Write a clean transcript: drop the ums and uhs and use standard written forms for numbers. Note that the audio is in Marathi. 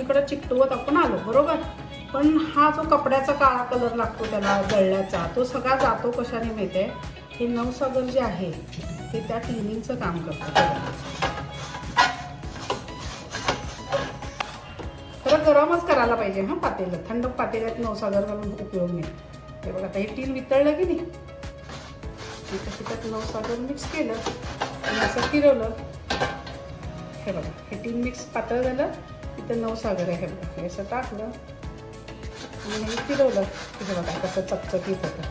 सगळीकडे चिकटवत आपण आलो बरोबर. पण हा जो कपड्याचा काळा कलर लागतो त्याला जळल्याचा, तो सगळा जातो कशाने माहिती आहे. हे नवसागर जे आहे ते त्या क्लिनिंगचं काम करतं. खरं गरमच करायला पाहिजे हां पातेलं. थंड पातेल्यात नवसागर घालून उपयोग नाही. हे बघा आता हे टीन वितळलं की नाही, त्याच्यात नवसागर मिक्स केलं आणि असं फिरवलं. हे बघा हे टीन मिक्स पातळ झालं, इथं नवसागर आहे. हे बघा हे असं टाकलं आणि हे फिरवलं की हे बघा कसं चकचकीत होतं.